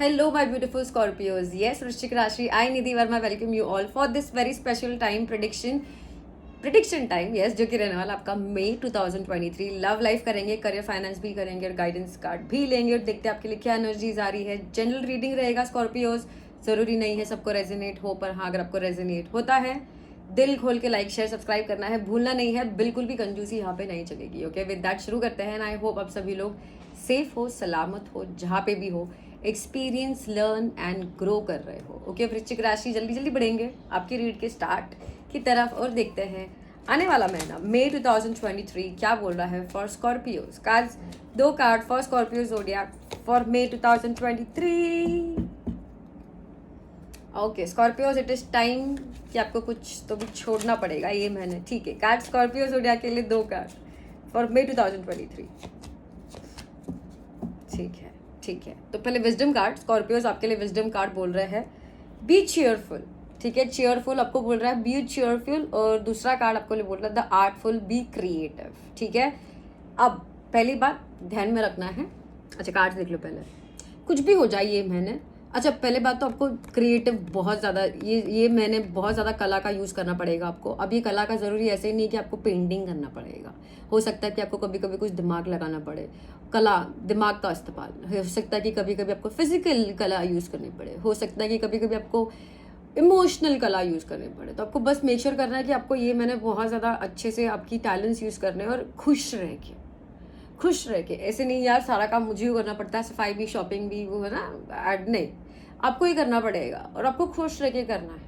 Hello, my beautiful Scorpios. Yes, Vrishchik Rashi, I Nidhi Verma welcome you all for this very special time prediction time. Yes, जो कि रहने वाला आपका मई 2023. Love life करेंगे, career finance भी करेंगे और गाइडेंस कार्ड भी लेंगे और देखते हैं आपके लिए क्या एनर्जीज आ रही है. जनरल रीडिंग रहेगा स्कॉर्पियोज. जरूरी नहीं है सबको रेजोनेट हो, पर हाँ अगर आपको रेजोनेट होता है दिल खोल के लाइक शेयर सब्सक्राइब करना है, भूलना नहीं है. बिल्कुल भी कंजूसी यहाँ पे नहीं चलेगी. ओके, विद दैट शुरू करते हैं. आई होप आप सभी लोग सेफ हो, सलामत हो, जहाँ पे भी हो, एक्सपीरियंस लर्न एंड ग्रो कर रहे हो. ओके, वृश्चिक राशि जल्दी जल्दी बढ़ेंगे आपकी रीड के स्टार्ट की तरफ और देखते हैं आने वाला महीना मई 2023 क्या बोल रहा है for Scorpios. Cards, 2 card for Scorpio zodiac for May 2023. Okay Scorpios, it is time कि आपको कुछ तो भी छोड़ना पड़ेगा ये महीने. ठीक है, कार्ड स्कॉर्पियो ज़ोडिएक के लिए 2 कार्ड फॉर मई 2023. ठीक है. तो पहले विजडम कार्ड. स्कॉर्पियोज आपके लिए विजडम कार्ड बोल रहे हैं बी चीयरफुल. ठीक है, चीयरफुल आपको बोल रहा है बी चीयरफुल. और दूसरा कार्ड आपको लिए बोल रहा है द आर्टफुल, बी क्रिएटिव. ठीक है, अब पहली बात ध्यान में रखना है. अच्छा कार्ड देख लो पहले, कुछ भी हो जाए ये मैंने. अच्छा पहले बात तो आपको क्रिएटिव बहुत ज़्यादा ये मैंने बहुत ज़्यादा कला का यूज़ करना पड़ेगा आपको. अब ये कला का ज़रूरी ऐसे ही नहीं कि आपको पेंटिंग करना पड़ेगा. हो सकता है कि आपको कभी कभी कुछ दिमाग लगाना पड़े. कला, दिमाग का इस्तेमाल. हो सकता है कि कभी कभी आपको फिजिकल कला यूज़ करनी पड़े. हो सकता है कि कभी कभी आपको इमोशनल कला यूज़ करनी पड़े. तो आपको बस मेक श्योर करना है कि आपको ये मैंने बहुत ज़्यादा अच्छे से आपकी टैलेंट्स यूज़ करने और खुश रह के ऐसे नहीं यार सारा काम मुझे ही करना पड़ता है, सफाई भी शॉपिंग भी वो है ना, ऐड नहीं, आपको ही करना पड़ेगा. और आपको खुश रह के करना है,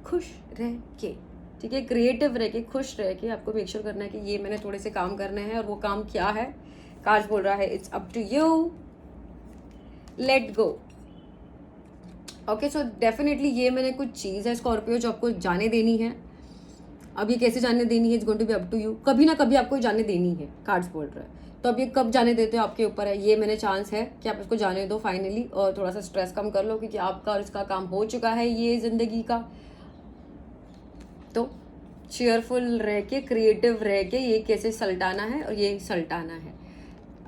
खुश रह के. ठीक है, क्रिएटिव रह के, खुश रह के आपको मेक श्योर करना है कि ये मैंने थोड़े से काम करने हैं. और वो काम क्या है, कार्ड बोल रहा है it's up to you, let go. Okay, so definitely ये मैंने कुछ चीज़ है स्कॉर्पियो जो आपको जाने देनी है. अब ये कैसे जाने देनी है, it's going to be up to you. कभी ना कभी आपको जाने देनी है, कार्ड्स बोल रहा है. तो अब ये कब जाने देते हो आपके ऊपर है. ये मैंने चांस है कि आप इसको जाने दो फाइनली और थोड़ा सा स्ट्रेस कम कर लो क्योंकि आपका और इसका काम हो चुका है ये जिंदगी का. तो चेयरफुल रह के, क्रिएटिव रह के ये कैसे सल्टाना है और ये सल्टाना है.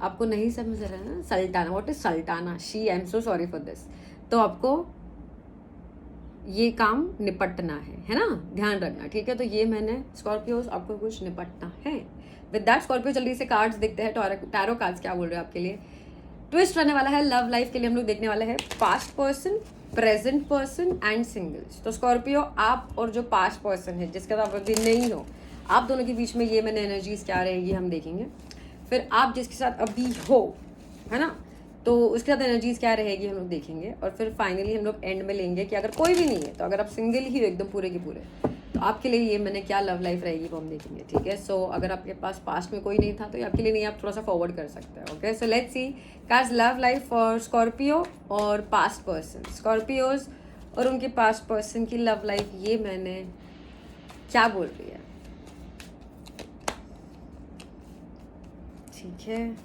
आपको नहीं समझ रहा है ना sultana, what is sultana. She, I am so sorry for this. तो आपको ये काम निपटना है ना, ध्यान रखना. ठीक है, तो ये मैंने स्कॉर्पियोज आपको कुछ निपटना है. विद दैट स्कॉर्पियो जल्दी से कार्ड्स देखते हैं. टैरो कार्ड्स क्या बोल रहे हैं आपके लिए. ट्विस्ट रहने वाला है लव लाइफ के लिए. हम लोग देखने वाले हैं past person, present person and singles. तो स्कॉर्पियो आप और जो पास्ट पर्सन है जिसके साथ आप अभी नहीं हो, आप दोनों के बीच में ये मैंने एनर्जीज क्या रहेगी हम देखेंगे. फिर आप जिसके साथ अभी हो, है ना, तो उसके साथ एनर्जीज क्या रहेगी हम लोग देखेंगे. और फिर फाइनली हम लोग एंड में लेंगे कि अगर कोई भी नहीं है, तो अगर आप सिंगल ही हो एकदम पूरे के पूरे, तो आपके लिए ये मैंने क्या लव लाइफ रहेगी वो हम देखेंगे. ठीक है, सो अगर आपके पास पास्ट में कोई नहीं था तो आपके लिए नहीं, आप थोड़ा सा फॉरवर्ड कर सकते हैं. Okay, so let's see cards love life for Scorpio और पास्ट पर्सन. स्कॉर्पियोज और उनके पास्ट पर्सन की लव लाइफ ये मैंने क्या बोल रही है. ठीक है,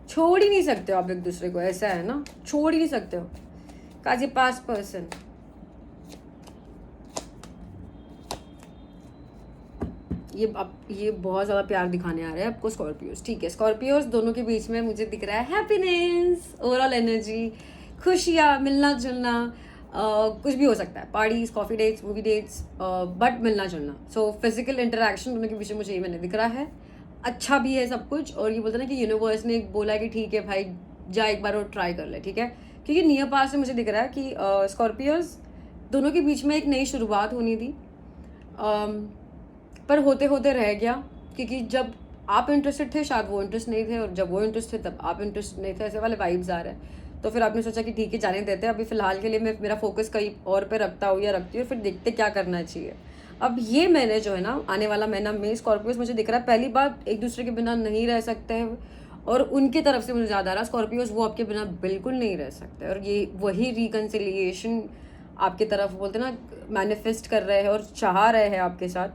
छोड़ ही नहीं सकते हो आप एक दूसरे को, ऐसा है ना, छोड़ ही नहीं सकते हो. काज ये पास्ट पर्सन, ये बहुत ज़्यादा प्यार दिखाने आ रहे हैं आपको स्कॉर्पियोज. ठीक है, स्कॉर्पियोज दोनों के बीच में मुझे दिख रहा है हैप्पीनेस, ओवरऑल एनर्जी, खुशियाँ, मिलना जुलना. कुछ भी हो सकता है, parties, coffee dates, movie dates, but मिलना जुलना. सो फिजिकल इंटरेक्शन दोनों के बीच में मुझे ये मैंने दिख रहा है. अच्छा भी है सब कुछ. और ये बोलते ना कि यूनिवर्स ने बोला कि ठीक है भाई जा एक बार और ट्राई कर ले. ठीक है, क्योंकि नियर पास से मुझे दिख रहा है कि स्कॉर्पियोज दोनों के बीच में एक नई शुरुआत होनी थी, पर होते होते रह गया. क्योंकि जब आप इंटरेस्टेड थे शायद वो इंटरेस्ट नहीं थे, और जब वो इंटरेस्ट थे तब आप इंटरेस्ट नहीं थे. ऐसे वाले वाइब्स आ रहे हैं. तो फिर आपने सोचा कि ठीक है जाने देते हैं, अभी फिलहाल के लिए मैं मेरा फोकस कहीं और पे रखता हूँ या रखती हूँ, फिर देखते क्या करना चाहिए. अब ये मैंने जो है ना आने वाला महीना में स्कॉर्पियोज मुझे दिख रहा है पहली बात एक दूसरे के बिना नहीं रह सकते हैं. और उनकी तरफ से मुझे ज़्यादा आ रहा स्कॉर्पियोज वो आपके बिना बिल्कुल नहीं रह सकते. और ये वही रिकन्सिलिएशन आपकी तरफ बोलते ना मैनिफेस्ट कर रहे हैं और चाह रहे हैं आपके साथ.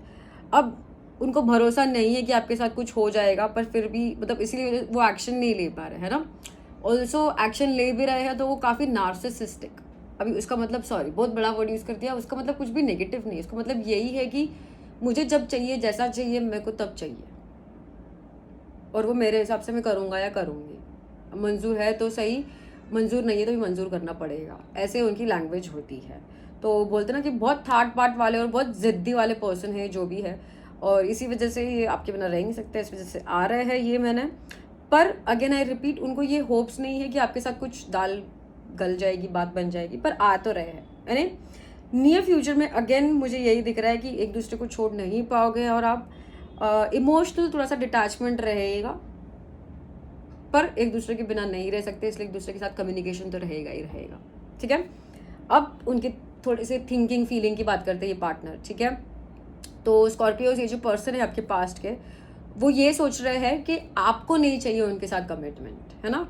अब उनको भरोसा नहीं है कि आपके साथ कुछ हो जाएगा, पर फिर भी मतलब इसलिए वो एक्शन नहीं ले पा रहे, है ना. ऑल्सो एक्शन ले भी रहे हैं तो वो काफ़ी नार्सिसिस्टिक. अभी उसका मतलब, सॉरी बहुत बड़ा वर्ड यूज़ कर दिया, उसका मतलब कुछ भी नेगेटिव नहीं है. उसका मतलब यही है कि मुझे जब चाहिए, जैसा चाहिए मेरे को तब चाहिए, और वो मेरे हिसाब से मैं करूँगा या करूँगी। मंजूर है तो सही, मंजूर नहीं है तो भी मंजूर करना पड़ेगा, ऐसे उनकी लैंग्वेज होती है। तो बोलते ना कि बहुत थाट पाट वाले और बहुत ज़िद्दी वाले पर्सन है जो भी है, और इसी वजह से ये आपके बिना रह नहीं सकते, इस वजह से आ रहे हैं ये मैंने। पर अगेन आई रिपीट, उनको ये होप्स नहीं है कि आपके साथ कुछ दाल गल जाएगी, बात बन जाएगी, पर आ तो रहे हैं, यानी नियर फ्यूचर में अगेन मुझे यही दिख रहा है कि एक दूसरे को छोड़ नहीं पाओगे, और आप इमोशनल थोड़ा सा डिटैचमेंट रहेगा, पर एक दूसरे के बिना नहीं रह सकते, इसलिए एक दूसरे के साथ कम्युनिकेशन तो रहेगा ही रहेगा। ठीक है, अब उनके थोड़े से थिंकिंग फीलिंग की बात करते हैं ये पार्टनर। ठीक है, तो स्कॉर्पियोज, ये जो पर्सन है आपके पास्ट के, वो ये सोच रहे हैं कि आपको नहीं चाहिए उनके साथ कमिटमेंट, है ना।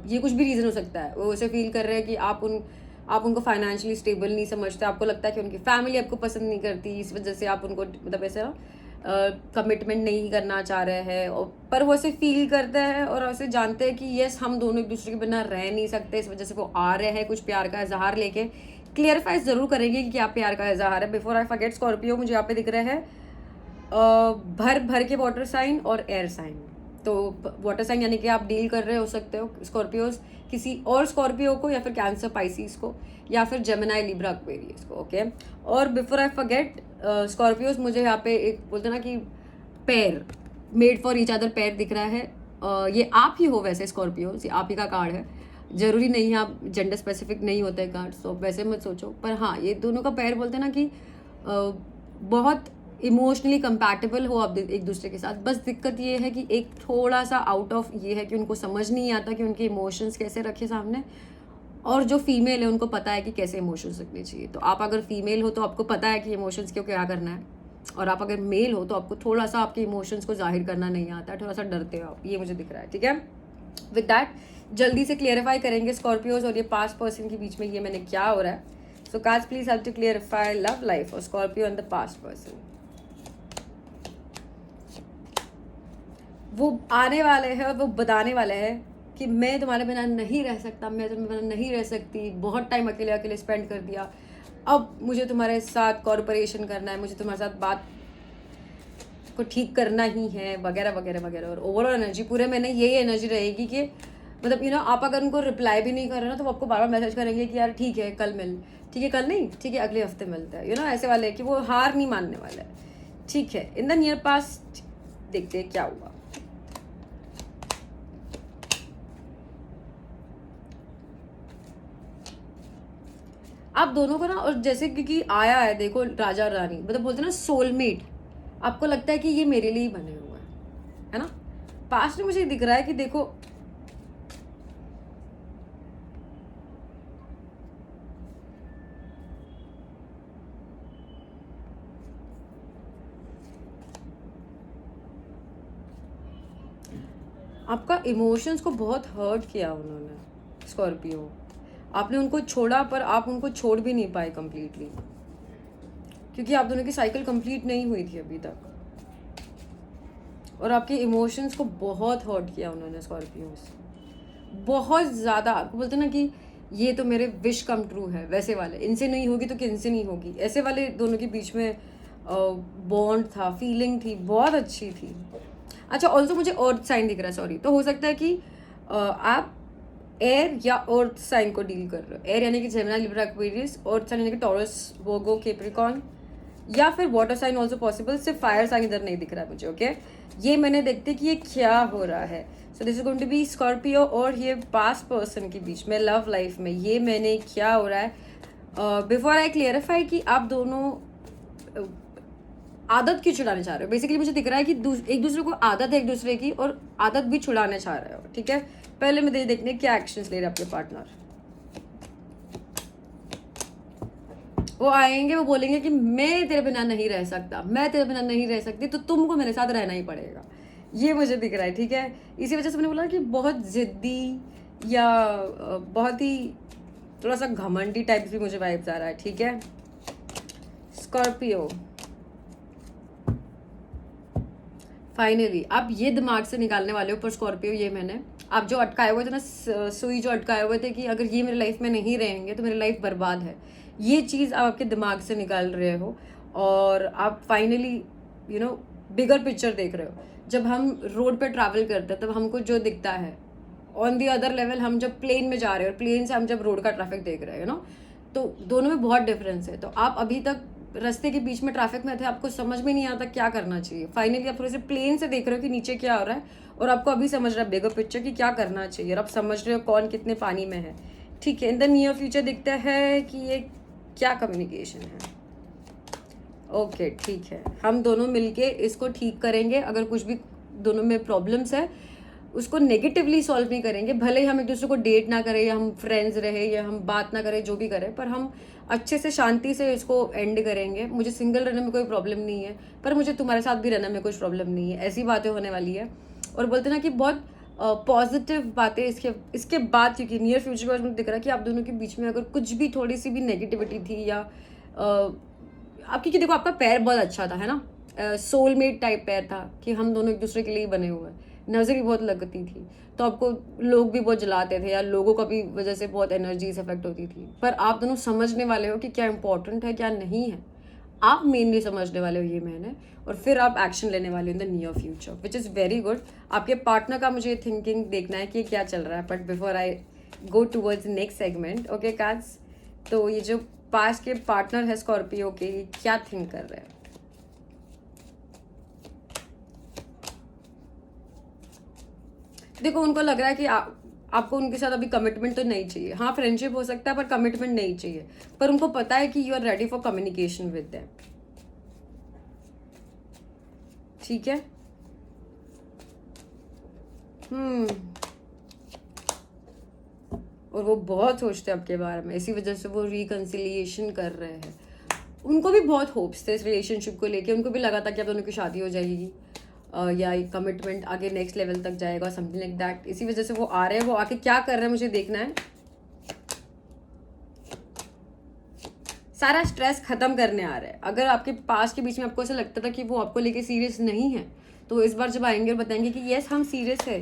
ये कुछ भी रीज़न हो सकता है, वो उसे फील कर रहे हैं कि आप उनको फाइनेंशियली स्टेबल नहीं समझते, आपको लगता है कि उनकी फैमिली आपको पसंद नहीं करती, इस वजह से आप उनको मतलब ऐसे ना कमिटमेंट नहीं करना चाह रहे हैं, और पर वो ऐसे फील करते हैं और ऐसे जानते हैं कि यस हम दोनों एक दूसरे के बिना रह नहीं सकते, इस वजह से वो आ रहे हैं कुछ प्यार का इजहार लेके। क्लियरफाई ज़रूर करेंगे कि क्या प्यार का इजहार है। बिफोर आई फॉरगेट स्कॉर्पियो, मुझे यहाँ पे दिख रहे हैं भर भर के वाटर साइन और एयर साइन। तो वाटर साइन यानी कि आप डील कर रहे हो सकते हो स्कॉर्पियोज किसी और स्कॉर्पियो को, या फिर कैंसर पाइसिस को, या फिर जेमिनाई लिब्रा एक्वेरियस को। ओके, और बिफोर आई फॉरगेट स्कॉर्पियोज, मुझे यहाँ पे एक बोलते ना कि pair, made for each other pair दिख रहा है। ये आप ही हो वैसे स्कॉर्पियोज, ये आप ही का कार्ड है, जरूरी नहीं है, आप जेंडर स्पेसिफिक नहीं होते हैं कार्ड, तो वैसे मत सोचो। पर हाँ, ये दोनों का पेयर बोलते हैं ना कि बहुत इमोशनली कंपैटिबल हो आप एक दूसरे के साथ। बस दिक्कत ये है कि एक थोड़ा सा आउट ऑफ ये है कि उनको समझ नहीं आता कि उनके इमोशंस कैसे रखे सामने, और जो फीमेल है उनको पता है कि कैसे इमोशंस रखने चाहिए। तो आप अगर फीमेल हो तो आपको पता है कि इमोशंस क्यों क्या करना है, और आप अगर मेल हो तो आपको थोड़ा सा आपके इमोशंस को जाहिर करना नहीं आता है, थोड़ा सा डरते हो आप, ये मुझे दिख रहा है। ठीक है, विद दैट जल्दी से क्लियरिफाई करेंगे स्कॉर्पियोज और ये पास्ट पर्सन के बीच में ये मैंने क्या हो रहा है। So cards please help to clarify love life और Scorpio and the past person. वो आने वाले हैं और वो बताने वाले हैं कि मैं तुम्हारे बिना नहीं रह सकता, मैं तुम्हारे बिना नहीं रह सकती, बहुत टाइम अकेले अकेले स्पेंड कर दिया, अब मुझे तुम्हारे साथ कॉर्पोरेशन करना है, मुझे तुम्हारे साथ बात को ठीक करना ही है, वगैरह वगैरह वगैरह। और ओवरऑल एनर्जी पूरे महीने यही एनर्जी रहेगी कि मतलब आप अगर उनको रिप्लाई भी नहीं कर रहे ना, तो वो आपको बार बार मैसेज करेंगे कि यार ठीक है कल मिल, ठीक है कल नहीं, ठीक है अगले हफ्ते मिलते हैं, ऐसे वाले कि वो हार नहीं मानने वाले। ठीक है, इन द नियर पास्ट देखते हैं क्या हुआ। आप दोनों को ना, और जैसे क्योंकि आया है देखो राजा और रानी, मतलब बोलते ना सोलमेट, आपको लगता है कि ये मेरे लिए ही बने हुए हैं, है ना। पास्ट में मुझे दिख रहा है कि देखो आपका इमोशंस को बहुत हर्ट किया उन्होंने स्कॉर्पियो, आपने उनको छोड़ा पर आप उनको छोड़ भी नहीं पाए कंप्लीटली, क्योंकि आप दोनों की साइकिल कंप्लीट नहीं हुई थी अभी तक, और आपके इमोशंस को बहुत हर्ट किया उन्होंने स्कॉर्पियोस, बहुत ज़्यादा। आपको बोलते ना कि ये तो मेरे विश कम ट्रू है, वैसे वाले, इनसे नहीं होगी तो किनसे नहीं होगी, ऐसे वाले दोनों के बीच में बॉन्ड था, फीलिंग थी, बहुत अच्छी थी। अच्छा, ऑल्सो मुझे अर्थ साइन दिख रहा है, सॉरी, तो हो सकता है कि आप एयर या अर्थ साइन को डील कर रहे हो। एयर यानी कि Gemini Libra Aquarius, earth sign यानी कि टॉरस वर्गो कैप्रिकॉर्न, या फिर वाटर साइन ऑल्सो पॉसिबल, सिर्फ फायर साइन इधर नहीं दिख रहा है मुझे। ओके, ये मैंने देखते कि ये क्या हो रहा है। So this is going to be Scorpio और ये पास्ट पर्सन के बीच में लव लाइफ में ये मैंने क्या हो रहा है। बिफोर आई क्लियरिफाई कि आप दोनों आदत क्यों छुड़ाने चाह रहे हो, बेसिकली मुझे दिख रहा है कि एक दूसरे को आदत है एक दूसरे की, और आदत भी छुड़ाने चाह रहे हो। ठीक है, पहले मैं देखने क्या एक्शंस ले रहे हैं आपके पार्टनर। वो आएंगे, वो बोलेंगे कि मैं तेरे बिना नहीं रह सकता, मैं तेरे बिना नहीं रह सकती, तो तुमको मेरे साथ रहना ही पड़ेगा, ये मुझे दिख रहा है। ठीक है, इसी वजह से मैंने बोला कि बहुत जिद्दी या बहुत ही थोड़ा सा घमंडी टाइप भी मुझे वाइब्स आ रहा है। ठीक है, स्कॉर्पियो फाइनली आप ये दिमाग से निकालने वाले हो पर स्कॉर्पियो, ये मैंने आप जो अटकाए हुए थे ना, सुई जो अटकाए हुए थे कि अगर ये मेरी लाइफ में नहीं रहेंगे तो मेरी लाइफ बर्बाद है, ये चीज़ आप आपके दिमाग से निकाल रहे हो। और आप फाइनली बिगर पिक्चर देख रहे हो। जब हम रोड पे ट्रैवल करते हैं तब हमको जो दिखता है, ऑन दी अदर लेवल हम जब प्लेन में जा रहे हैं और प्लेन से हम जब रोड का ट्रैफिक देख रहे हैं तो दोनों में बहुत डिफरेंस है। तो आप अभी तक रास्ते के बीच में ट्रैफिक में थे, आपको समझ में नहीं आता क्या करना चाहिए। फाइनली आप थोड़े से प्लेन से देख रहे हो कि नीचे क्या हो रहा है, और आपको अभी समझ रहा है बिगर पिक्चर कि क्या करना चाहिए, और आप समझ रहे हो कौन कितने पानी में है। ठीक है, इन द नियर फ्यूचर दिखता है कि ये क्या कम्युनिकेशन है। ओके ठीक है, हम दोनों मिलके इसको ठीक करेंगे। अगर कुछ भी दोनों में प्रॉब्लम्स है उसको नेगेटिवली सॉल्व नहीं करेंगे। भले ही हम एक दूसरे को डेट ना करें या हम फ्रेंड्स रहे या हम बात ना करें, जो भी करें, पर हम अच्छे से शांति से इसको एंड करेंगे। मुझे सिंगल रहने में कोई प्रॉब्लम नहीं है, पर मुझे तुम्हारे साथ भी रहने में कुछ प्रॉब्लम नहीं है। ऐसी बातें होने वाली है। और बोलते ना कि बहुत पॉजिटिव बातें इसके बाद, क्योंकि नियर फ्यूचर के बाद मुझे दिख रहा है कि आप दोनों के बीच में अगर कुछ भी थोड़ी सी भी नेगेटिविटी थी या आपकी, कि देखो आपका पैर बहुत अच्छा था, है ना, सोलमेट टाइप पैर था कि हम दोनों एक दूसरे के लिए ही बने हुए हैं। नज़र भी बहुत लगती थी, तो आपको लोग भी बहुत जलाते थे या लोगों का भी वजह से बहुत एनर्जीज इफेक्ट होती थी। पर आप दोनों समझने वाले हो कि क्या इंपॉर्टेंट है क्या नहीं है। आप मेनली समझने वाले हो ये मैंने, और फिर आप एक्शन लेने वाले हो in the near future, which is very good. आपके पार्टनर का मुझे थिंकिंग देखना है कि क्या चल रहा है। But before I go towards next segment, okay cards, तो ये जो पास के पार्टनर है स्कॉर्पियो के, ये क्या थिंक कर रहे हैं। देखो उनको लग रहा है कि आपको उनके साथ अभी कमिटमेंट तो नहीं चाहिए। हाँ, फ्रेंडशिप हो सकता है पर कमिटमेंट नहीं चाहिए। पर उनको पता है कि you are ready for communication with them. ठीक है, और वो बहुत सोचते हैं आपके बारे में, इसी वजह से वो रिकन्सिलिएशन कर रहे हैं। उनको भी बहुत होप्स थे इस रिलेशनशिप को लेके। उनको भी लगा था कि अब दोनों की शादी हो जाएगी या कमिटमेंट आगे नेक्स्ट लेवल तक जाएगा, समथिंग लाइक दैट। इसी वजह से वो आ रहे हैं। वो आके क्या कर रहे हैं मुझे देखना है। सारा स्ट्रेस खत्म करने आ रहा है। अगर आपके पास के बीच में आपको ऐसा लगता था कि वो आपको लेके सीरियस नहीं है, तो इस बार जब आएंगे और बताएंगे कि यस हम सीरियस है,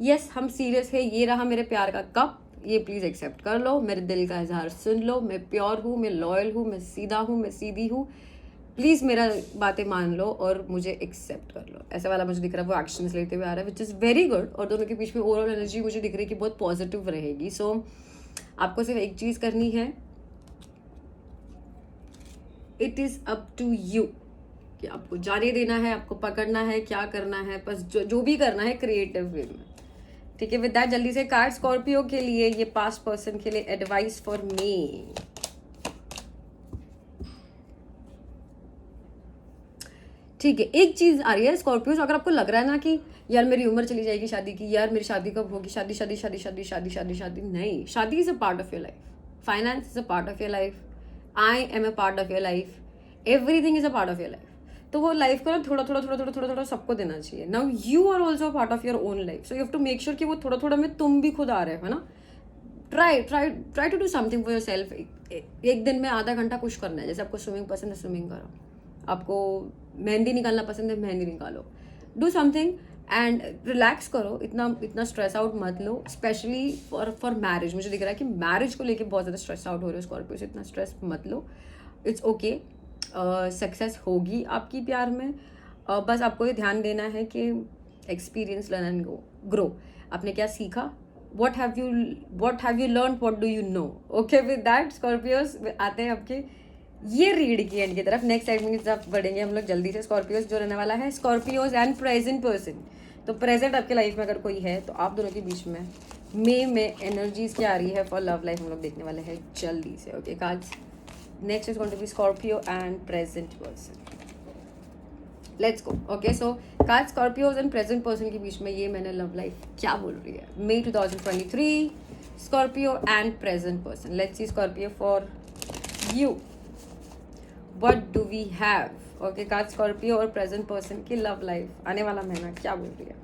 यस हम सीरियस है, ये रहा मेरे प्यार का कप, ये प्लीज़ एक्सेप्ट कर लो, मेरे दिल का इजहार सुन लो, मैं प्योर हूँ, मैं लॉयल हूँ, मैं सीधा हूँ, मैं सीधी हूँ, प्लीज़ मेरा बातें मान लो और मुझे एक्सेप्ट कर लो। ऐसा वाला मुझे दिख रहा है वो एक्शंस लेते हुए आ रहा है, विच इज़ वेरी गुड। और दोनों के बीच में ओवरऑल एनर्जी मुझे दिख रही है कि बहुत पॉजिटिव रहेगी। सो आपको सिर्फ एक चीज़ करनी है, it is up to you कि आपको जाने देना है, आपको पकड़ना है, क्या करना है, बस जो भी करना है क्रिएटिव वे में। ठीक है, विद दैट जल्दी से कार्ड स्कॉर्पियो के लिए, ये पास्ट पर्सन के लिए एडवाइस फॉर मी। ठीक है, एक चीज आ रही है स्कॉर्पियो, अगर आपको लग रहा है ना कि यार मेरी उम्र चली जाएगी शादी की, यार मेरी शादी कब होगी, शादी शादी शादी शादी शादी शादी शादी नहीं, शादी is a part of your life, finance is a part of your life, I am a part of your life, everything is a part of your life. तो वो लाइफ को ना थोड़ा थोड़ा थोड़ा थोड़ा थोड़ा थोड़ा सबको देना चाहिए। Now you are also part of your own life, so you have to make sure कि वो थोड़ा थोड़ा में तुम भी खुद आ रहे हो, है ना। Try to do something for yourself. एक दिन में आधा घंटा कुछ करना है। जैसे आपको स्विमिंग पसंद है स्विमिंग करो, आपको मेहंदी निकालना पसंद है मेहंदी निकालो, डू समथिंग एंड रिलैक्स करो। इतना स्ट्रेस आउट मत लो, स्पेशली फॉर मैरिज। मुझे दिख रहा है कि मैरिज को लेके बहुत ज़्यादा स्ट्रेस आउट हो रहे हो स्कॉर्पियो से, इतना स्ट्रेस मत लो। इट्स ओके, सक्सेस होगी आपकी प्यार में। बस आपको ये ध्यान देना है कि एक्सपीरियंस, लर्न एंड ग्रो। आपने क्या सीखा, what have you learned, what do you know? Okay, with that Scorpios आते हैं आपके ये रीड की एंड की तरफ। नेक्स्ट सेगमेंट की तरफ बढ़ेंगे हम लोग जल्दी से। स्कॉर्पियोज जो रहने वाला है स्कॉर्पियोज एंड प्रेजेंट पर्सन। तो प्रेजेंट आपके लाइफ में अगर कोई है तो आप दोनों के बीच में एनर्जीज क्या आ रही है फॉर लव लाइफ हम लोग देखने वाले हैं जल्दी से। Okay cards, next is going to be Scorpio and present person. Let's go. Okay, so card Scorpios and present person के बीच में ये मैंने लव लाइफ क्या बोल रही है। May 2023, Scorpio and present person. Let's see Scorpio for you, what do we have. Okay card Scorpio और प्रेजेंट पर्सन की लव लाइफ आने वाला महीना क्या बोल रही है।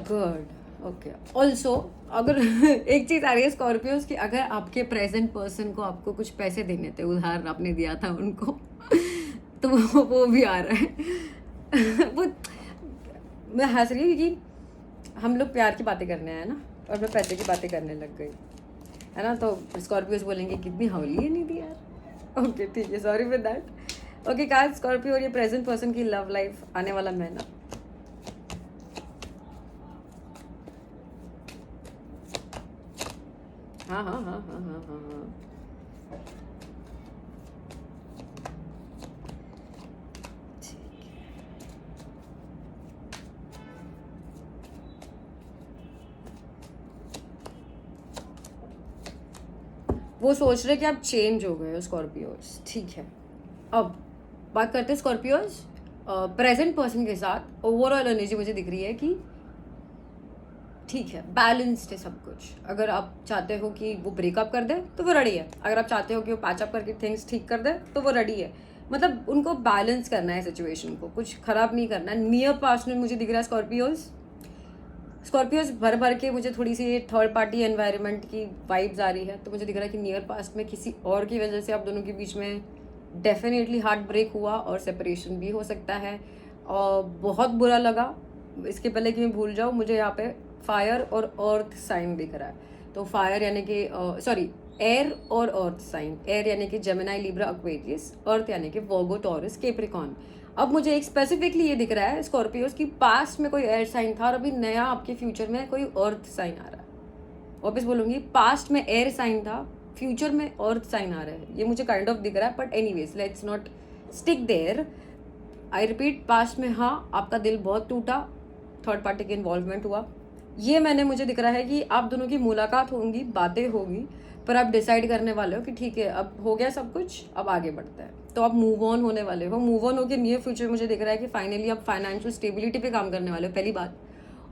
गुड। ओके, ऑल्सो अगर एक चीज आ रही है स्कॉर्पियोज की, अगर आपके प्रेजेंट पर्सन को आपको कुछ पैसे देने थे, उधार आपने दिया था उनको, तो वो भी आ रहा है। वो मैं हंस रही हूँ क्योंकि हम लोग प्यार की बातें करने आए ना, और मैं पैसे की बातें करने लग गई। है ना, तो स्कॉर्पियोज बोलेंगे कितनी हवली है निधि यार। ओके ठीक है, sorry for that. Okay card Scorpio और ये प्रेजेंट पर्सन की लव लाइफ, आने वाला महीना। हाँ हाँ हाँ हाँ हाँ हाँ हाँ, वो सोच रहे कि आप चेंज हो गए हो स्कॉर्पियोज, ठीक है। अब बात करते हैं स्कॉर्पियोज प्रेजेंट पर्सन के साथ। ओवरऑल एनर्जी मुझे दिख रही है कि ठीक है, बैलेंस्ड है सब कुछ। अगर आप चाहते हो कि वो ब्रेकअप कर दे तो वो रेडी है, अगर आप चाहते हो कि वो पैचअप करके थिंग्स ठीक कर दे तो वो रेडी है। मतलब उनको बैलेंस करना है सिचुएशन को, कुछ खराब नहीं करना है। नियर पास्ट में मुझे दिख रहा है स्कॉर्पियोज भर भर के मुझे थोड़ी सी थर्ड पार्टी एनवायरनमेंट की वाइब्स आ रही है। तो मुझे दिख रहा है कि नियर पास्ट में किसी और की वजह से आप दोनों के बीच में डेफिनेटली हार्ट ब्रेक हुआ और सेपरेशन भी हो सकता है, और बहुत बुरा लगा। इसके पहले कि मैं भूल जाऊँ, मुझे यहाँ पे फायर और अर्थ साइन दिख रहा है। तो फायर यानी कि सॉरी, एयर और अर्थ साइन। एयर यानी कि जेमिनाई, लिब्रा, एक्वेरियस। अर्थ यानी कि वर्गो, टॉरस, कैप्रिकॉर्न। अब मुझे एक स्पेसिफिकली ये दिख रहा है स्कॉर्पियोज की पास्ट में कोई एयर साइन था और अभी नया आपके फ्यूचर में कोई अर्थ साइन आ रहा है। वापस बोलूंगी, पास्ट में एयर साइन था, फ्यूचर में अर्थ साइन आ रहा है। ये मुझे काइंड ऑफ दिख रहा है, but anyways let's not stick there. I repeat, past में हाँ आपका दिल बहुत टूटा, थर्ड पार्टी के इन्वॉल्वमेंट हुआ। ये मैंने मुझे दिख रहा है कि आप दोनों की मुलाकात होंगी, बातें होगी, पर आप डिसाइड करने वाले हो कि ठीक है अब हो गया सब कुछ, अब आगे बढ़ता है। तो आप मूव ऑन होने वाले हो। मूव ऑन होकर नियर फ्यूचर मुझे दिख रहा है कि फाइनली आप फाइनेंशियल स्टेबिलिटी पे काम करने वाले हो, पहली बात।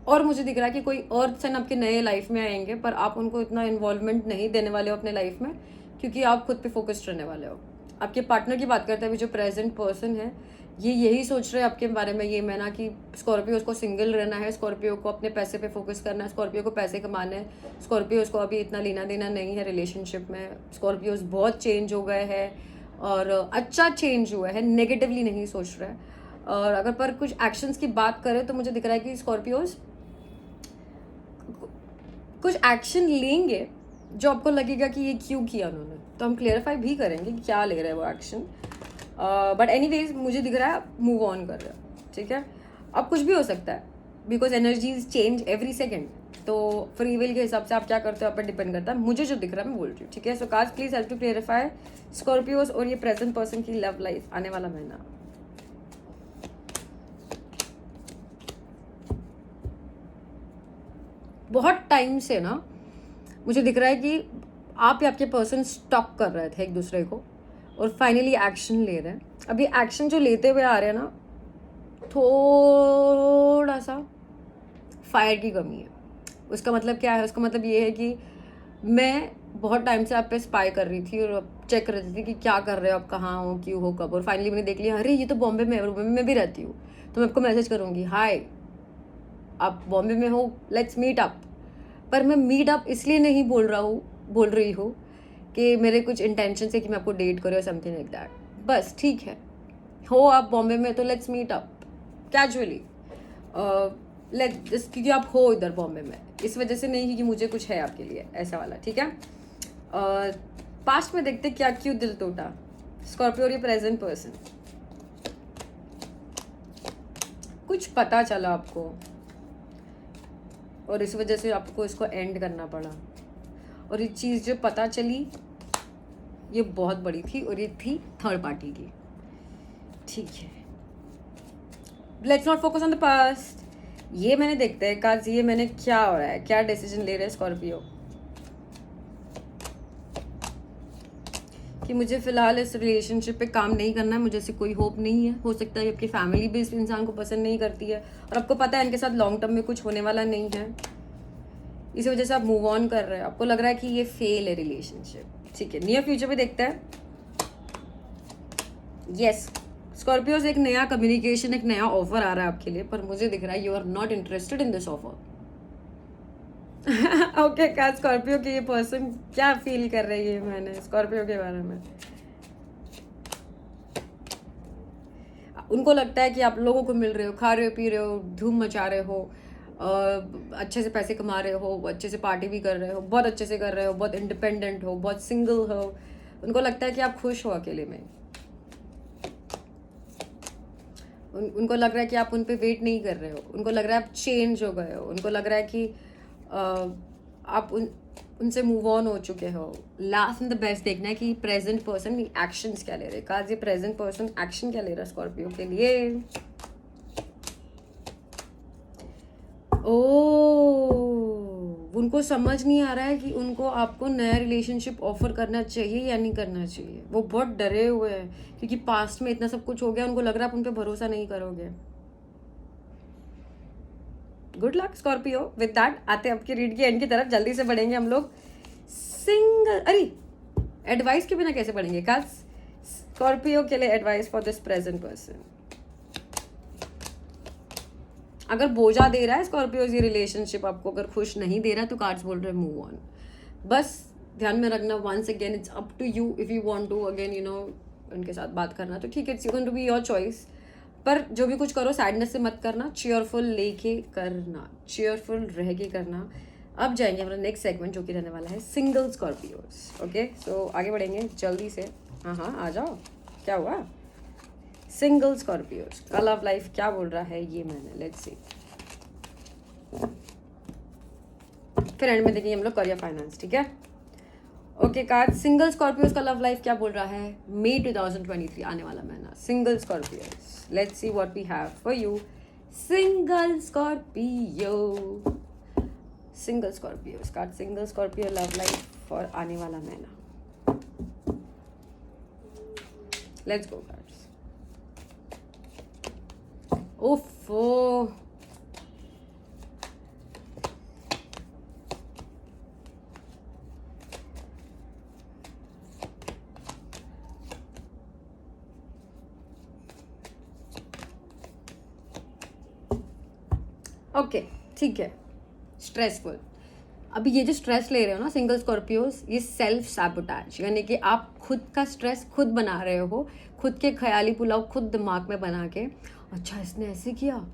और मुझे दिख रहा है कि कोई अर्थ सन आपके नए लाइफ में आएंगे, पर आप उनको इतना इन्वॉल्वमेंट नहीं देने वाले हो अपने लाइफ में, क्योंकि आप खुद पे फोकस्ड रहने वाले हो। आपके पार्टनर की बात करते हैं, जो प्रेजेंट पर्सन है ये यही सोच रहे हैं आपके बारे में ये महीना कि स्कॉर्पियो को सिंगल रहना है, स्कॉर्पियो को अपने पैसे पे फोकस करना है, स्कॉर्पियो को पैसे कमाने हैं, स्कॉर्पियो को अभी इतना लेना देना नहीं है रिलेशनशिप में। स्कॉर्पियोज बहुत चेंज हो गए हैं और अच्छा चेंज हुआ है, नेगेटिवली नहीं सोच रहा है। और अगर पर कुछ एक्शंस की बात करें तो मुझे दिख रहा है कि स्कॉर्पियोज कुछ एक्शन लेंगे जो आपको लगेगा कि ये क्यों किया उन्होंने, तो हम क्लियरिफाई भी करेंगे कि क्या ले रहे हैं वो एक्शन। बट एनीवेज मुझे दिख रहा है मूव ऑन कर रहे हो, ठीक है। अब कुछ भी हो सकता है, because energies change every second. तो फ्री विल के हिसाब से आप क्या करते हो आप पर डिपेंड करता है। मुझे जो दिख रहा है मैं बोल रही हूँ, ठीक है। So cards please help to clarify Scorpios और ये प्रेजेंट पर्सन की लव लाइफ, आने वाला महीना। बहुत टाइम से ना मुझे दिख रहा है कि आप या आपके पर्सन स्टॉक कर रहे थे एक दूसरे को और फाइनली एक्शन ले रहे हैं। अभी एक्शन जो लेते हुए आ रहे हैं ना, थोड़ा सा फायर की कमी है। उसका मतलब क्या है? उसका मतलब ये है कि मैं बहुत टाइम से आप पे स्पाई कर रही थी और चेक कर रही थी कि क्या कर रहे हो आप, कहाँ हो, क्यों हो, कब। और फाइनली मैंने देख लिया, अरे ये तो बॉम्बे में है, बॉम्बे में मैं भी रहती हूँ, तो मैं आपको मैसेज करूँगी, हाय आप बॉम्बे में हो, लेट्स मीट अप। पर मैं मीट अप इसलिए नहीं बोल रही हूँ कि मेरे कुछ इंटेंशन है कि मैं आपको डेट करूँ या समथिंग लाइक दैट। बस ठीक है, हो आप बॉम्बे में तो लेट्स मीट अप कैजुअली, क्योंकि आप हो इधर बॉम्बे में, इस वजह से नहीं कि मुझे कुछ है आपके लिए ऐसा वाला, ठीक है। पास्ट में देखते क्या क्यों दिल टूटा स्कॉर्पियो और ये प्रेजेंट पर्सन। कुछ पता चला आपको और इस वजह से आपको इसको एंड करना पड़ा, और ये चीज़ जो पता चली ये बहुत बड़ी थी और ये थी थर्ड पार्टी की, ठीक है। Let's not focus on the past. ये मैंने देखते हैं काज, ये मैंने क्या हो रहा है, क्या डिसीजन ले रहे हैं स्कॉर्पियो कि मुझे फिलहाल इस रिलेशनशिप पे काम नहीं करना है, मुझे ऐसी कोई होप नहीं है। हो सकता है आपकी फैमिली भी इस इंसान को पसंद नहीं करती है और आपको पता है इनके साथ लॉन्ग टर्म में कुछ होने वाला नहीं है, इसी वजह से आप मूव ऑन कर रहे हैं। आपको लग रहा है कि ये फेल है रिलेशनशिप, ठीक है। नियर फ्यूचर में देखते हैं। यस स्कॉर्पियोज, एक नया कम्युनिकेशन, एक नया ऑफर आ रहा है आपके लिए, पर मुझे दिख रहा है you are not interested in this offer. Okay क्या स्कॉर्पियो की ये पर्सन क्या फील कर रही है मैंने स्कॉर्पियो के बारे में? उनको लगता है कि आप लोगों को मिल रहे हो, खा रहे हो, पी रहे हो, धूम मचा रहे हो, अच्छे से पैसे कमा रहे हो, अच्छे से पार्टी भी कर रहे हो, बहुत अच्छे से कर रहे हो, बहुत इंडिपेंडेंट हो, बहुत सिंगल हो, उनको लगता है कि आप खुश हो अकेले में। उनको लग रहा है कि आप उन पे वेट नहीं कर रहे हो, उनको लग रहा है आप चेंज हो गए हो, उनको लग रहा है कि आप उनसे मूव ऑन हो चुके हो। लास्ट एंड द बेस्ट देखना है कि प्रेजेंट पर्सन एक्शंस क्या ले रहे हैं। कहा ये प्रेजेंट पर्सन एक्शन क्या ले रहा है स्कॉर्पियो के लिए। उनको समझ नहीं आ रहा है कि उनको आपको नया रिलेशनशिप ऑफर करना चाहिए या नहीं करना चाहिए। वो बहुत डरे हुए हैं क्योंकि पास्ट में इतना सब कुछ हो गया, उनको लग रहा है आप उन पर भरोसा नहीं करोगे। Good luck Scorpio. With that आते हैं आपकी रीड की एंड की तरफ, जल्दी से बढ़ेंगे हम लोग। सिंगल अरे एडवाइस के बिना कैसे बढ़ेंगे। कल स्कॉर्पियो के लिए advice for this present person. अगर बोझा दे रहा है स्कॉर्पियो ये रिलेशनशिप आपको, अगर खुश नहीं दे रहा है, तो कार्ड्स बोल रहे हैं मूव ऑन। बस ध्यान में रखना, once again it's up to you if you want to again उनके साथ बात करना तो ठीक है, it's going to be your choice. पर जो भी कुछ करो सैडनेस से मत करना, चीयरफुल लेके करना, चीयरफुल रह के करना। अब जाएंगे हमारा नेक्स्ट सेगमेंट जो कि रहने वाला है सिंगल स्कॉर्पियोज। ओके सो आगे बढ़ेंगे जल्दी से। हाँ आ जाओ, क्या हुआ। सिंगल स्कॉर्पियोज का लव लाइफ क्या बोल रहा है ये मैंने, लेट्स सी। फिर एंड में देखेंगे हम लोग करियर फाइनेंस, ठीक है। ओके कार्ड सिंगल स्कॉर्पियोज का लव लाइफ क्या बोल रहा है मई 2023 आने वाला महीना। Single Scorpios, let's see what we have for you. Single Scorpio, single Scorpios card, single Scorpio love life for आने वाला महीना। Let's go cards. ओफो ओके ठीक है। स्ट्रेसफुल, अभी ये जो स्ट्रेस ले रहे हो ना सिंगल स्कॉर्पियोज, ये सेल्फ सैबोटेज, यानी कि आप खुद का स्ट्रेस खुद बना रहे हो, खुद के ख्याली पुलाव खुद दिमाग में बना के। अच्छा इसने ऐसे किया,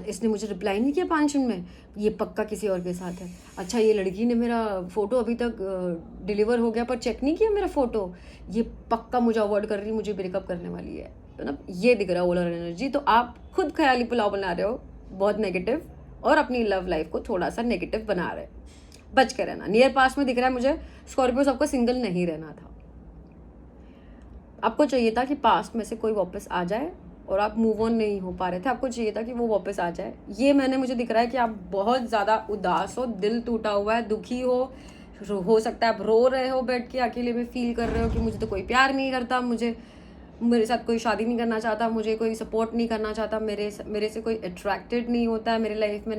इसने मुझे रिप्लाई नहीं किया 5 मिनट में, ये पक्का किसी और के साथ है। अच्छा ये लड़की ने मेरा फ़ोटो अभी तक डिलीवर हो गया पर चेक नहीं किया मेरा फ़ोटो, ये पक्का मुझे अवॉइड कर रही, मुझे ब्रेकअप करने वाली है ना। ये दिख रहा है ओलर एनर्जी। तो आप खुद ख्याली पुलाव बना रहे हो बहुत नेगेटिव, और अपनी लव लाइफ को थोड़ा सा नेगेटिव बना रहे। बच के रहना। नियर पास में दिख रहा है मुझे स्कॉर्पियो सबको सिंगल नहीं रहना था। आपको चाहिए था कि पास्ट में से कोई वापस आ जाए और आप मूव ऑन नहीं हो पा रहे थे, आपको चाहिए था कि वो वापस आ जाए। ये मुझे दिख रहा है कि आप बहुत ज़्यादा उदास हो, दिल टूटा हुआ है, दुखी हो सकता है आप रो रहे हो बैठ के अकेले में, फील कर रहे हो कि मुझे तो कोई प्यार नहीं करता, मेरे साथ कोई शादी नहीं करना चाहता, मुझे कोई सपोर्ट नहीं करना चाहता, मेरे से कोई अट्रैक्टेड नहीं होता है, मेरे लाइफ में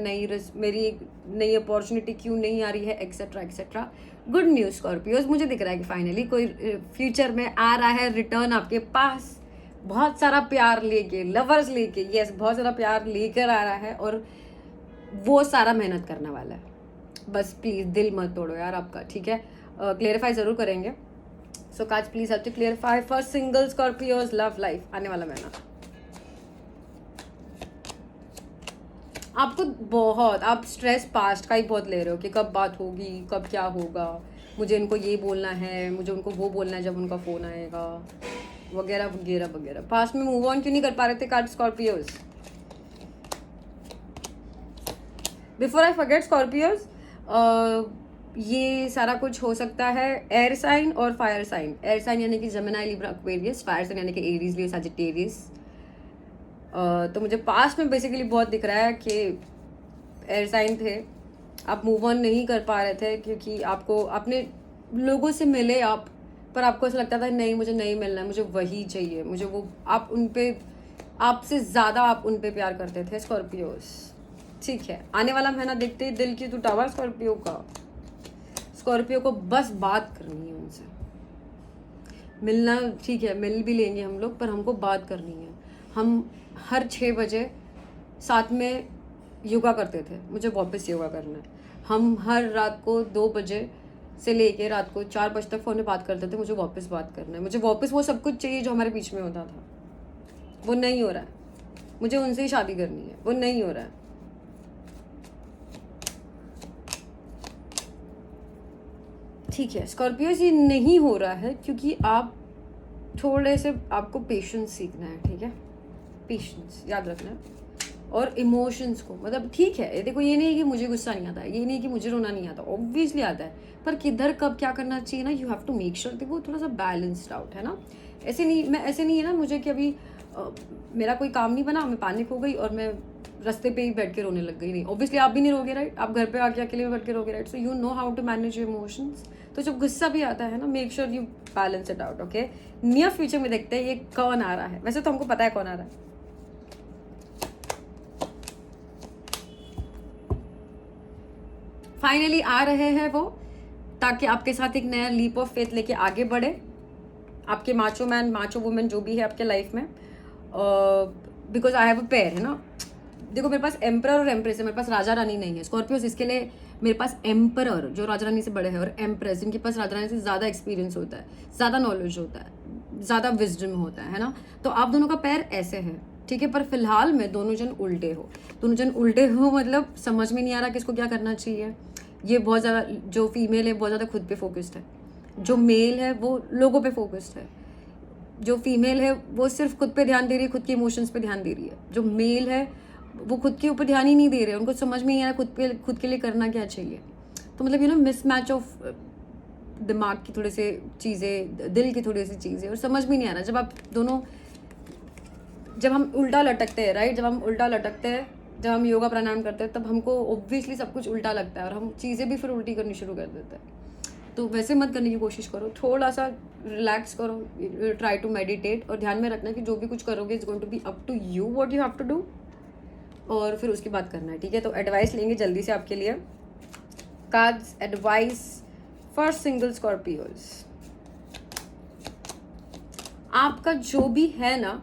मेरी नई अपॉर्चुनिटी क्यों नहीं आ रही है, etcetera etcetera. Good news Scorpios, मुझे दिख रहा है कि फाइनली कोई फ्यूचर में आ रहा है रिटर्न आपके पास, बहुत सारा प्यार लेके, लवर्स लेके, यस बहुत सारा प्यार लेकर आ रहा है, और वो सारा मेहनत करने वाला है। बस प्लीज़ दिल मत तोड़ो यार आपका, ठीक है। क्लेरिफाई ज़रूर करेंगे। So cards please help to clarify for single Scorpios love life आने वाला महीना। आपको बहुत, आप स्ट्रेस पास्ट का ही बहुत ले रहे हो कि कब बात होगी, कब क्या होगा, मुझे इनको ये बोलना है, मुझे उनको वो बोलना है जब उनका फ़ोन आएगा, वगैरह वगैरह वगैरह। पास्ट में मूव ऑन क्यों नहीं कर पा रहे थे card Scorpios. Before I forget Scorpios, ये सारा कुछ हो सकता है एयर साइन और फायर साइन। एयर साइन यानी कि Gemini, Libra, Aquarius, fire sign यानी कि एरीज, लियो, सजिटेरियस। तो मुझे पास्ट में बेसिकली बहुत दिख रहा है कि एयर साइन थे, आप मूव ऑन नहीं कर पा रहे थे क्योंकि आपको अपने लोगों से मिले आप, पर आपको ऐसा लगता था नहीं मुझे नहीं मिलना है, मुझे वही चाहिए, मुझे वो, आप उन पे, आपसे ज़्यादा आप उन पे प्यार करते थे स्कॉर्पियोज, ठीक है। आने वाला महीना देखते ही दिल की टूटावा स्कॉर्पियो का। स्कॉर्पियो को बस बात करनी है उनसे, मिलना ठीक है, मिल भी लेंगे हम लोग, पर हमको बात करनी है। हम हर 6 बजे साथ में योगा करते थे, मुझे वापस योगा करना है। हम हर रात को 2 बजे से लेके रात को 4 बजे तक फ़ोन में बात करते थे, मुझे वापस बात करना है। मुझे वापस वो सब कुछ चाहिए जो हमारे बीच में होता था, वो नहीं हो रहा है। मुझे उनसे ही शादी करनी है, वो नहीं हो रहा है। ठीक है स्कॉर्पियोज, ये नहीं हो रहा है क्योंकि आप थोड़े से आपको पेशेंस सीखना है, ठीक है, पेशेंस याद रखना है। और इमोशंस को मतलब ठीक है, देखो ये नहीं है कि मुझे गुस्सा नहीं आता, ये नहीं है कि मुझे रोना नहीं आता, ऑब्वियसली आता है, पर किधर कब क्या करना चाहिए ना, you have to make sure वो थोड़ा सा बैलेंस्ड आउट है ना। ऐसे नहीं, मैं ऐसे नहीं है ना मुझे कि अभी मेरा कोई काम नहीं बना, मैं पैनिक हो गई और मैं रास्ते पे ही बैठ के रोने लग गई। नहीं, ऑब्वियसली आप भी नहीं रोगे राइट, आप घर पे आके अकेले में बैठ के रोगे right. So you know how to manage your emotions. तो जब गुस्सा भी आता है ना, make sure you balance it out, okay. Near future में देखते हैं ये कौन आ रहा है, वैसे तो हमको पता है कौन आ रहा है। फाइनली आ रहे हैं वो, ताकि आपके साथ एक नया लीप ऑफ फेथ लेके आगे बढ़े, आपके माचो मैन माचो वुमेन जो भी है आपके लाइफ में। Because I have a pair है ना, देखो मेरे पास एम्परर और एम्प्रेस है, मेरे पास राजा रानी नहीं है। स्कॉर्पियोस इसके लिए मेरे पास एम्परर जो राजा रानी से बड़े हैं, और एम्प्रेस जिनके पास राजा रानी से ज़्यादा एक्सपीरियंस होता है, ज़्यादा नॉलेज होता है, ज़्यादा विजडम होता है ना। तो आप दोनों का पैर ऐसे है, ठीक है, पर फिलहाल में दोनों जन उल्टे हो। दोनों जन उल्टे हो मतलब समझ में नहीं आ रहा किसको क्या करना चाहिए। ये बहुत ज़्यादा, जो फीमेल है बहुत ज़्यादा खुद पे फोकस्ड है, जो मेल है वो लोगों पे फोकस्ड है। जो फीमेल है वो सिर्फ खुद पे ध्यान दे रही है, खुद के इमोशंस पे ध्यान दे रही है। जो मेल है वो खुद के ऊपर ध्यान ही नहीं दे रहे, उनको समझ में नहीं आ रहा खुद के लिए करना क्या चाहिए। तो मतलब मिसमैच ऑफ दिमाग की थोड़ी सी चीज़ें, दिल की थोड़ी सी चीज़ें, और समझ में नहीं आ रहा। जब आप दोनों, जब हम उल्टा लटकते हैं राइट, जब हम उल्टा लटकते हैं, जब हम योगा प्राणायाम करते हैं, तब हमको ऑब्वियसली सब कुछ उल्टा लगता है और हम चीज़ें भी फिर उल्टी करनी शुरू कर देते हैं। तो वैसे मत करने की कोशिश करो, थोड़ा सा रिलैक्स करो, ट्राई टू मेडिटेट, और ध्यान में रखना कि जो भी कुछ करोगे is going to be up to you, what you have to do, और फिर उसकी बात करना है, ठीक है। तो एडवाइस लेंगे जल्दी से आपके लिए। Cards advice for single Scorpios, आपका जो भी है ना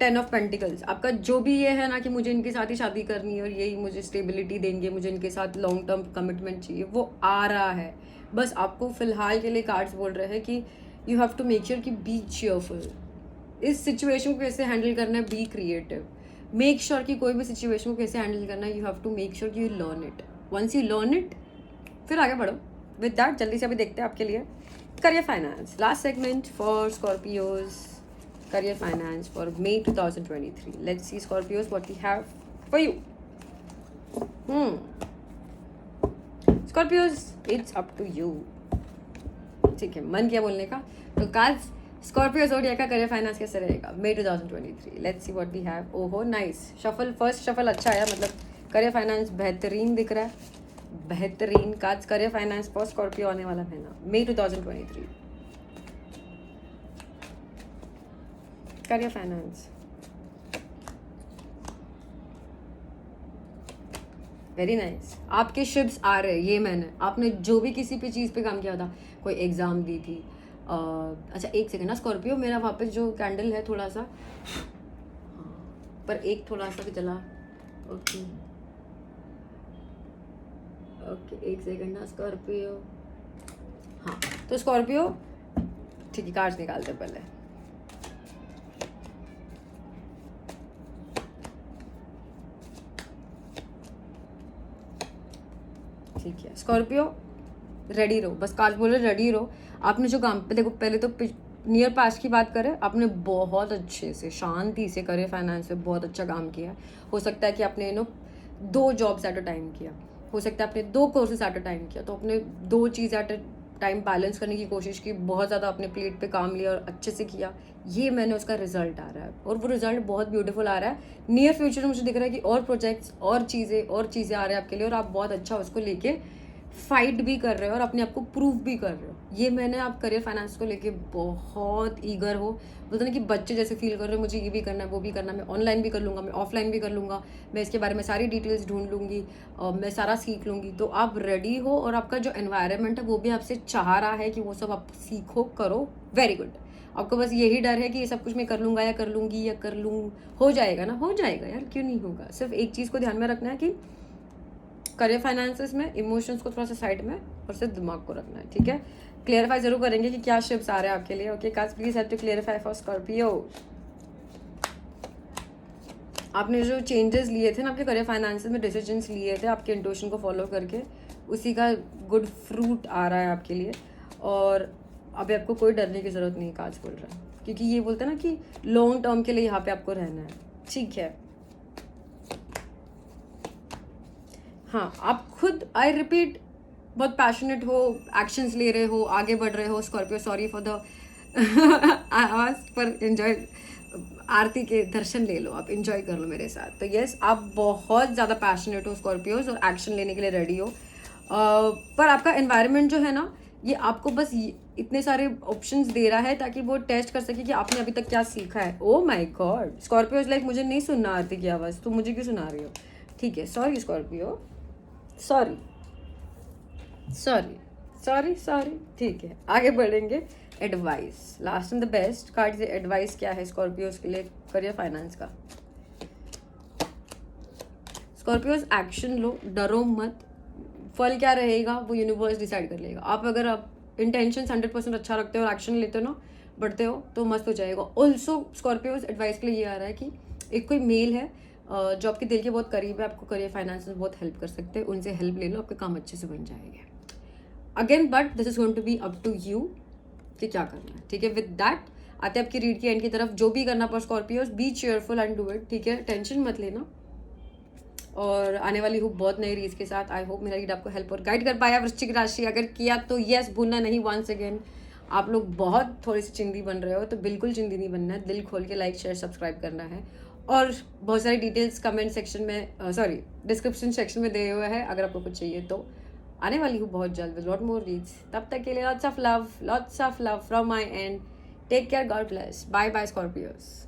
10 ऑफ पेंटिकल्स, आपका जो भी ये है ना कि मुझे इनके साथ ही शादी करनी है और यही मुझे स्टेबिलिटी देंगे, मुझे इनके साथ लॉन्ग टर्म कमिटमेंट चाहिए, वो आ रहा है। बस आपको फिलहाल के लिए कार्ड्स बोल रहे हैं कि you have to make sure कि बी चीयरफुल। इस सिचुएशन को कैसे हैंडल करना है, बी क्रिएटिव, मेक श्योर कि कोई भी सिचुएशन को कैसे हैंडल करना है, you have to make sure कि you learn it. Once you learn it फिर आगे बढ़ो। विद दैट जल्दी से अभी देखते हैं आपके लिए career finance, last segment for Scorpios, career finance for May 2023. Let's see Scorpios what we have for you. Scorpios, it's up to you. ठीक है, मन किया बोलने का। तो काज स्कॉर्पियो ज़ोडिएक का करियर फाइनेंस कैसे रहेगा May 2023. Let's see what we have. ओहो नाइस शफल, फर्स्ट शफल अच्छा आया, मतलब करियर फाइनेंस बेहतरीन दिख रहा है, बेहतरीन। काज करियर फाइनेंस फॉर स्कॉर्पियो आने वाला महीना May 2023। Career finance very nice, आपके शिप्स आ रहे, ये मैंने, आपने जो भी किसी पे चीज़ पे काम किया था, कोई एग्ज़ाम दी थी, अच्छा एक सेकेंड ना स्कॉर्पियो, मेरा वापस जो कैंडल है थोड़ा सा, पर एक थोड़ा सा भी जला, ओके ओके एक सेकेंड ना स्कॉर्पियो, हाँ तो स्कॉर्पियो ठीक है, कार्ड्स निकालते पहले। ठीक है स्कॉर्पियो, रेडी रहो, बस कार्ड बोले रेडी रहो। आपने जो काम पे, देखो पहले तो नियर पास्ट की बात करें, आपने बहुत अच्छे से शांति से करियर फाइनेंस में बहुत अच्छा काम किया। हो सकता है कि आपने 2 जॉब्स एट अ टाइम किया, हो सकता है आपने 2 कोर्सेज एट अ टाइम किया, तो आपने 2 चीज़ एट अ टाइम बैलेंस करने की कोशिश की, बहुत ज़्यादा अपने प्लेट पे काम लिया और अच्छे से किया। ये मैंने उसका रिजल्ट आ रहा है, और वो रिजल्ट बहुत ब्यूटीफुल आ रहा है। नियर फ्यूचर में मुझे दिख रहा है कि और प्रोजेक्ट्स और चीज़ें आ रहे हैं आपके लिए, और आप बहुत अच्छा उसको लेके फाइट भी कर रहे हो और अपने आप को प्रूव भी कर रहे हो। ये मैंने आप करियर फाइनेंस को लेके बहुत ईगर हो, बोलते ना कि बच्चे जैसे फील कर रहे हो, मुझे ये भी करना है वो भी करना है, मैं ऑनलाइन भी कर लूँगा, मैं ऑफलाइन भी कर लूँगा, मैं इसके बारे में सारी डिटेल्स ढूंढ लूँगी, मैं सारा सीख लूँगी। तो आप रेडी हो, और आपका जो एनवायरनमेंट है वो भी आपसे चाह रहा है कि वो सब आप सीखो, करो, वेरी गुड। आपको बस यही डर है कि ये सब कुछ मैं कर लूँगा या कर लूँगी या कर लूँ, हो जाएगा ना, हो जाएगा यार, क्यों नहीं होगा। सिर्फ एक चीज़ को ध्यान में रखना है कि करियर फाइनेंसेस में इमोशंस को थोड़ा सा साइड में और सिर्फ दिमाग को रखना है, ठीक है। क्लियरिफाई जरूर करेंगे कि क्या शिप्स आ रहे हैं आपके लिए, okay. Cause please help to clarify for Scorpio. आपने जो चेंजेस लिए थे ना आपके करियर फाइनेंसेस में, डिसीजंस लिए थे आपके इंट्यूशन को फॉलो करके, उसी का गुड फ्रूट आ रहा है आपके लिए। और अभी आपको कोई डरने की ज़रूरत नहीं, काज बोल रहा है, क्योंकि ये बोलते हैं ना कि लॉन्ग टर्म के लिए यहाँ पे आपको रहना है, ठीक है। हाँ, आप खुद, आई रिपीट, बहुत पैशनेट हो, एक्शंस ले रहे हो, आगे बढ़ रहे हो स्कॉर्पियो। सॉरी फॉर द आवाज़, पर एंजॉय, आरती के दर्शन ले लो, आप एंजॉय कर लो मेरे साथ। तो यस, आप बहुत ज़्यादा पैशनेट हो स्कॉर्पियोज और एक्शन लेने के लिए रेडी हो। पर आपका एनवायरनमेंट जो है ना, ये आपको बस इतने सारे ऑप्शंस दे रहा है ताकि वो टेस्ट कर सके कि आपने अभी तक क्या सीखा है। Oh my God, Scorpios like मुझे नहीं सुनना आरती की आवाज़, तो मुझे क्यों सुना रही हो? ठीक है, sorry Scorpio, sorry sorry sorry sorry, ठीक है, आगे बढ़ेंगे। Advice, last and the best card से एडवाइस क्या है स्कॉर्पियोज के लिए करियर फाइनेंस का? स्कॉर्पियोज एक्शन लो, डरो मत, फल क्या रहेगा वो यूनिवर्स डिसाइड कर लेगा। आप अगर आप इंटेंशन 100% अच्छा रखते हो और एक्शन लेते हो ना, बढ़ते हो, तो मस्त हो जाएगा। ऑल्सो स्कॉर्पियोज एडवाइस के लिए ये आ रहा है कि एक कोई मेल है जो आपके दिल के बहुत करीब है, आपको करियर फाइनेंस में बहुत हेल्प कर सकते हैं, उनसे हेल्प ले लो, आपके काम अच्छे से बन जाएंगे। Again but this is going to be up to you कि क्या करना है, ठीक है। विद दैट आते हैं आपकी रीड की एंड की तरफ। जो भी करना पर Scorpios, B cheerful and do it, ठीक है, टेंशन मत लेना। और आने वाली हूँ बहुत नई रीड्स के साथ। आई होप मेरा रीड आपको हेल्प और गाइड कर पाया। वृश्चिक राशि अगर किया तो यस, भूलना नहीं वंस अगेन, आप लोग बहुत थोड़े से चिंदी बन रहे हो, तो बिल्कुल चिंदी नहीं बनना है, दिल खोल के लाइक शेयर सब्सक्राइब करना है। और बहुत सारी डिटेल्स कमेंट सेक्शन में, सॉरी डिस्क्रिप्शन सेक्शन में दिए हुए हैं, अगर आपको कुछ चाहिए तो। आने वाली हूँ बहुत जल्द विद लॉट मोर रीड्स। तब तक के लिए lots of love from my end. Take care, God bless, bye bye Scorpios.